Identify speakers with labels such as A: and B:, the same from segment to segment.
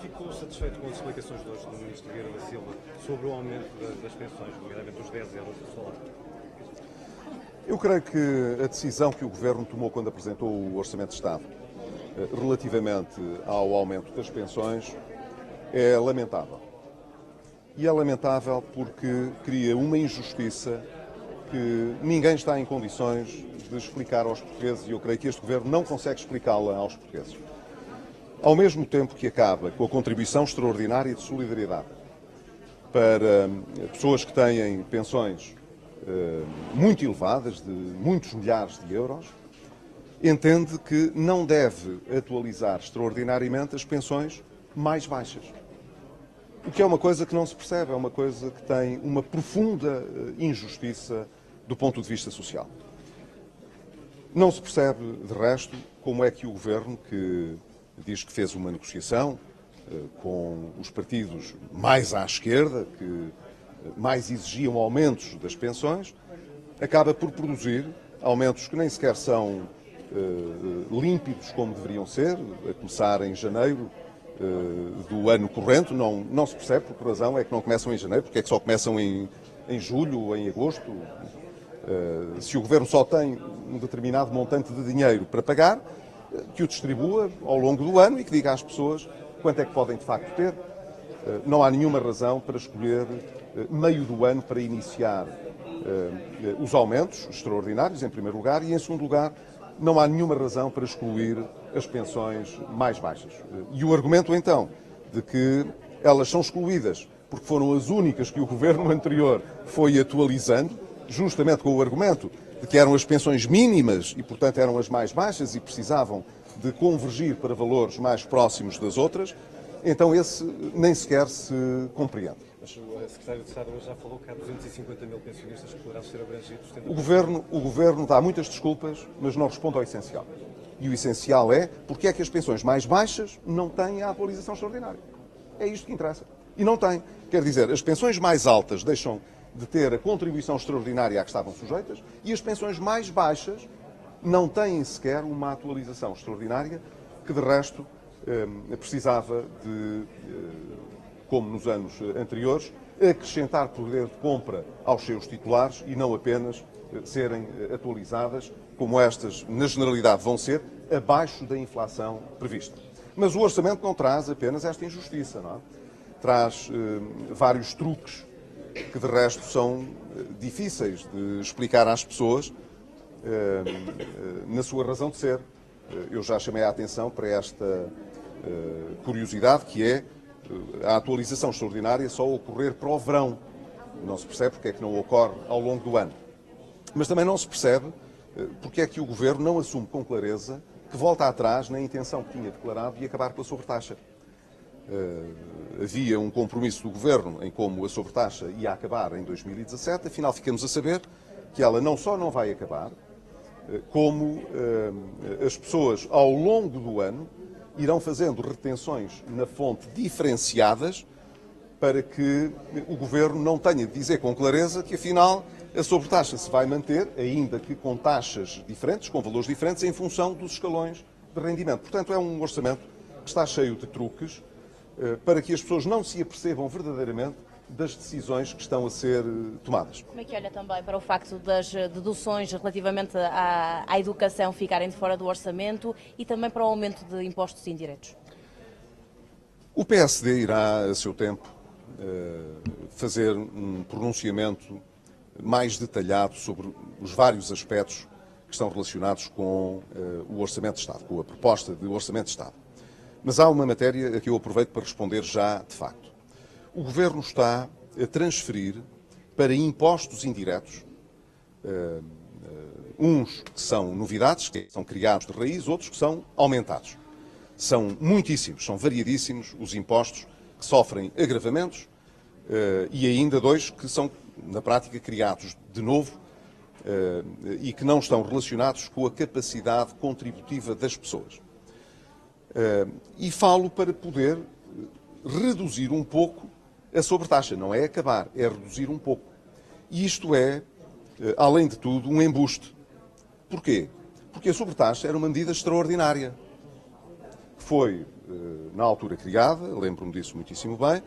A: Ficou satisfeito com as explicações de hoje do Ministro Vieira da Silva sobre o aumento das pensões, nomeadamente os 10 euros de salário?
B: Eu creio que a decisão que o Governo tomou quando apresentou o Orçamento de Estado relativamente ao aumento das pensões é lamentável. E é lamentável porque cria uma injustiça que ninguém está em condições de explicar aos portugueses e eu creio que este Governo não consegue explicá-la aos portugueses. Ao mesmo tempo que acaba com a contribuição extraordinária de solidariedade para pessoas que têm pensões muito elevadas, de muitos milhares de euros, entende que não deve atualizar extraordinariamente as pensões mais baixas. O que é uma coisa que não se percebe, é uma coisa que tem uma profunda injustiça do ponto de vista social. Não se percebe, de resto, como é que o Governo, que diz que fez uma negociação com os partidos mais à esquerda, que mais exigiam aumentos das pensões, acaba por produzir aumentos que nem sequer são límpidos como deveriam ser, a começar em janeiro do ano corrente. Não se percebe por que razão é que não começam em janeiro, porque é que só começam em julho ou em agosto. Se o Governo só tem um determinado montante de dinheiro para pagar, que o distribua ao longo do ano e que diga às pessoas quanto é que podem de facto ter. Não há nenhuma razão para escolher meio do ano para iniciar os aumentos extraordinários, em primeiro lugar, e em segundo lugar, não há nenhuma razão para excluir as pensões mais baixas. E o argumento, então, de que elas são excluídas porque foram as únicas que o Governo anterior foi atualizando, justamente com o argumento de que eram as pensões mínimas e, portanto, eram as mais baixas e precisavam de convergir para valores mais próximos das outras, então esse nem sequer se compreende.
A: Mas o Secretário de Estado hoje já falou que há 250 mil pensionistas que poderão ser abrangidos.
B: O Governo dá muitas desculpas, mas não responde ao essencial. E o essencial é porque é que as pensões mais baixas não têm a atualização extraordinária. É isto que interessa. E não têm. Quer dizer, as pensões mais altas deixam de ter a contribuição extraordinária a que estavam sujeitas e as pensões mais baixas não têm sequer uma atualização extraordinária que, de resto, precisava de, como nos anos anteriores, acrescentar poder de compra aos seus titulares e não apenas serem atualizadas, como estas, na generalidade, vão ser, abaixo da inflação prevista. Mas o orçamento não traz apenas esta injustiça, não é? Traz vários truques que, de resto, são difíceis de explicar às pessoas na sua razão de ser. Eu já chamei a atenção para esta curiosidade, que é a atualização extraordinária só ocorrer para o verão. Não se percebe porque é que não ocorre ao longo do ano. Mas também não se percebe porque é que o Governo não assume com clareza que volta atrás na intenção que tinha declarado de acabar com a sobretaxa. Havia um compromisso do Governo em como a sobretaxa ia acabar em 2017, afinal ficamos a saber que ela não só não vai acabar, como as pessoas ao longo do ano irão fazendo retenções na fonte diferenciadas para que o Governo não tenha de dizer com clareza que afinal a sobretaxa se vai manter, ainda que com taxas diferentes, com valores diferentes, em função dos escalões de rendimento. Portanto, é um orçamento que está cheio de truques para que as pessoas não se apercebam verdadeiramente das decisões que estão a ser tomadas.
C: Como é que olha também para o facto das deduções relativamente à educação ficarem de fora do orçamento e também para o aumento de impostos indiretos?
B: O PSD irá, a seu tempo, fazer um pronunciamento mais detalhado sobre os vários aspectos que estão relacionados com o Orçamento de Estado, com a proposta de Orçamento de Estado. Mas há uma matéria a que eu aproveito para responder já de facto. O Governo está a transferir para impostos indiretos, uns que são novidades, que são criados de raiz, outros que são aumentados. São muitíssimos, são variadíssimos os impostos que sofrem agravamentos e ainda dois que são, na prática, criados de novo e que não estão relacionados com a capacidade contributiva das pessoas. E falo para poder reduzir um pouco a sobretaxa. Não é acabar, é reduzir um pouco. E isto é, além de tudo, um embuste. Porquê? Porque a sobretaxa era uma medida extraordinária. Foi na altura criada, lembro-me disso muitíssimo bem,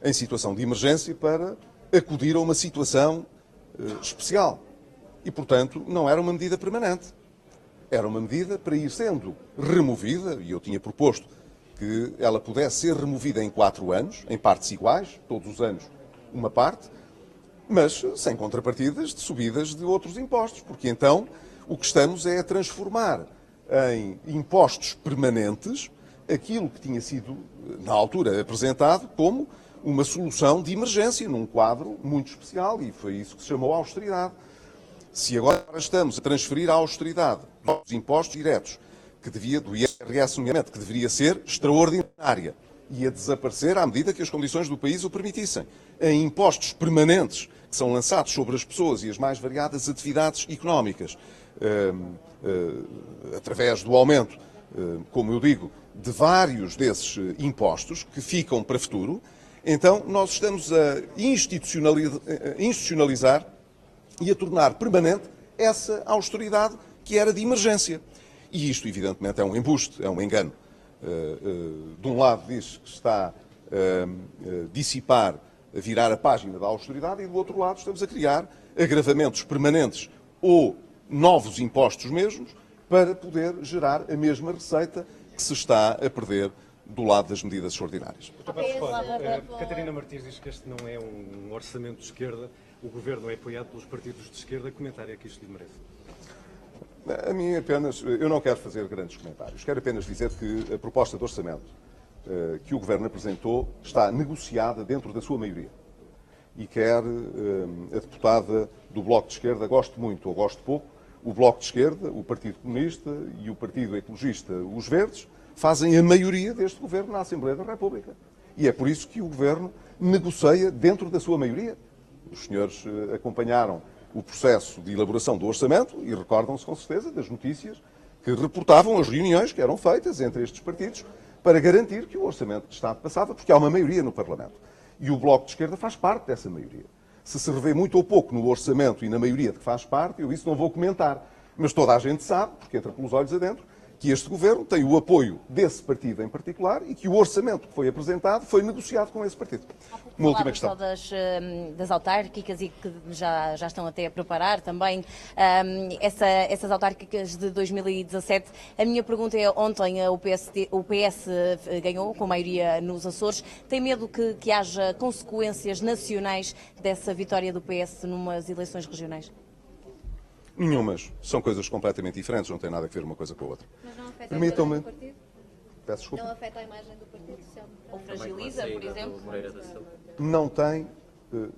B: em situação de emergência para acudir a uma situação especial. E, portanto, não era uma medida permanente. Era uma medida para ir sendo removida, e eu tinha proposto que ela pudesse ser removida em 4 anos, em partes iguais, todos os anos uma parte, mas sem contrapartidas de subidas de outros impostos, porque então o que estamos é a transformar em impostos permanentes aquilo que tinha sido, na altura, apresentado como uma solução de emergência, num quadro muito especial, e foi isso que se chamou austeridade. Se agora estamos a transferir a austeridade dos impostos diretos, que devia, do IRS, nomeadamente, que deveria ser extraordinária, e a desaparecer à medida que as condições do país o permitissem, em impostos permanentes que são lançados sobre as pessoas e as mais variadas atividades económicas, através do aumento, como eu digo, de vários desses impostos que ficam para futuro, então nós estamos a institucionalizar e a tornar permanente essa austeridade que era de emergência. E isto, evidentemente, é um embuste, é um engano. De um lado diz que está a dissipar, a virar a página da austeridade, e do outro lado estamos a criar agravamentos permanentes ou novos impostos mesmos para poder gerar a mesma receita que se está a perder do lado das medidas extraordinárias.
A: Catarina Martins diz que este não é um orçamento de esquerda, o governo é apoiado pelos partidos de esquerda. Comentário é que isto lhe merece?
B: A mim apenas, eu não quero fazer grandes comentários, quero apenas dizer que a proposta de orçamento que o Governo apresentou está negociada dentro da sua maioria. E quer a deputada do Bloco de Esquerda, goste muito ou goste pouco, o Bloco de Esquerda, o Partido Comunista e o Partido Ecologista, os Verdes, fazem a maioria deste Governo na Assembleia da República. E é por isso que o Governo negocia dentro da sua maioria. Os senhores acompanharam o processo de elaboração do orçamento e recordam-se com certeza das notícias que reportavam as reuniões que eram feitas entre estes partidos para garantir que o orçamento de Estado passava, porque há uma maioria no Parlamento. E o Bloco de Esquerda faz parte dessa maioria. Se revê muito ou pouco no orçamento e na maioria de que faz parte, eu isso não vou comentar. Mas toda a gente sabe, porque entra pelos olhos adentro, que este Governo tem o apoio desse partido em particular e que o orçamento que foi apresentado foi negociado com esse partido. Uma última questão.
C: Das autárquicas e que já estão até a preparar também essas autárquicas de 2017. A minha pergunta é, ontem o PS ganhou com maioria nos Açores. Tem medo que haja consequências nacionais dessa vitória do PS numas eleições regionais?
B: Nenhumas. São coisas completamente diferentes, não tem nada a ver uma coisa com a outra.
D: Mas não afeta
B: Permitam-me.
D: a imagem do partido?
B: Peço desculpa.
D: Não afeta a imagem do Partido Social Democrático?
C: Ou fragiliza, por exemplo?
B: Não tem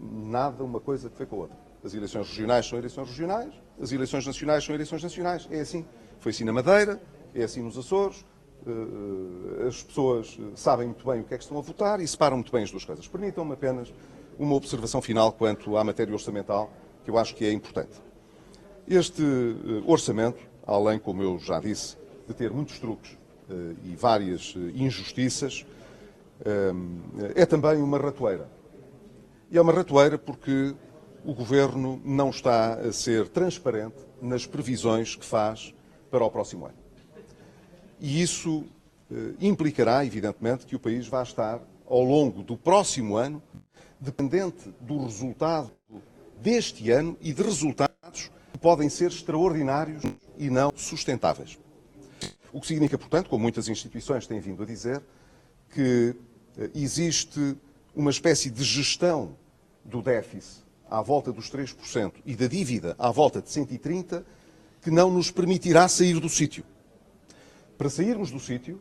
B: nada uma coisa a ver com a outra. As eleições regionais são eleições regionais, as eleições nacionais são eleições nacionais. É assim. Foi assim na Madeira, é assim nos Açores. As pessoas sabem muito bem o que é que estão a votar e separam muito bem as duas coisas. Permitam-me apenas uma observação final quanto à matéria orçamental, que eu acho que é importante. Este orçamento, além, como eu já disse, de ter muitos truques e várias injustiças, é também uma ratoeira. E é uma ratoeira porque o Governo não está a ser transparente nas previsões que faz para o próximo ano. E isso implicará, evidentemente, que o país vai estar, ao longo do próximo ano, dependente do resultado deste ano e de resultados que podem ser extraordinários e não sustentáveis. O que significa, portanto, como muitas instituições têm vindo a dizer, que existe uma espécie de gestão do déficit à volta dos 3% e da dívida à volta de 130% que não nos permitirá sair do sítio. Para sairmos do sítio,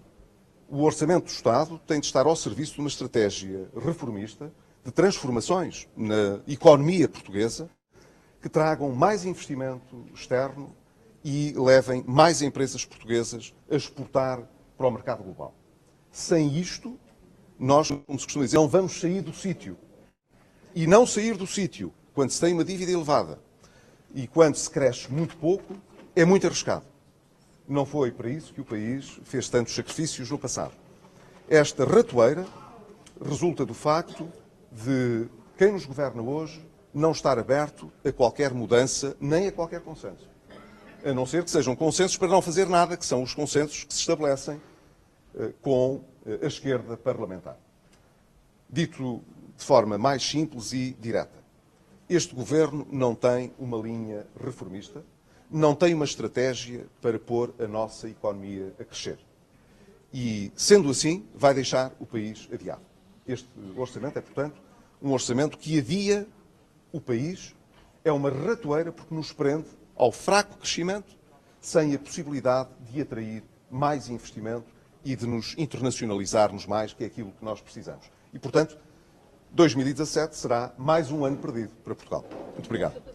B: o Orçamento do Estado tem de estar ao serviço de uma estratégia reformista de transformações na economia portuguesa que tragam mais investimento externo e levem mais empresas portuguesas a exportar para o mercado global. Sem isto, nós, como se costuma dizer, não vamos sair do sítio. E não sair do sítio, quando se tem uma dívida elevada e quando se cresce muito pouco, é muito arriscado. Não foi para isso que o país fez tantos sacrifícios no passado. Esta ratoeira resulta do facto de quem nos governa hoje não estar aberto a qualquer mudança, nem a qualquer consenso. A não ser que sejam consensos para não fazer nada, que são os consensos que se estabelecem com a esquerda parlamentar. Dito de forma mais simples e direta, este governo não tem uma linha reformista, não tem uma estratégia para pôr a nossa economia a crescer. E, sendo assim, vai deixar o país adiado. Este orçamento é, portanto, um orçamento que adia o país, é uma ratoeira porque nos prende ao fraco crescimento, sem a possibilidade de atrair mais investimento e de nos internacionalizarmos mais, que é aquilo que nós precisamos. E, portanto, 2017 será mais um ano perdido para Portugal. Muito obrigado.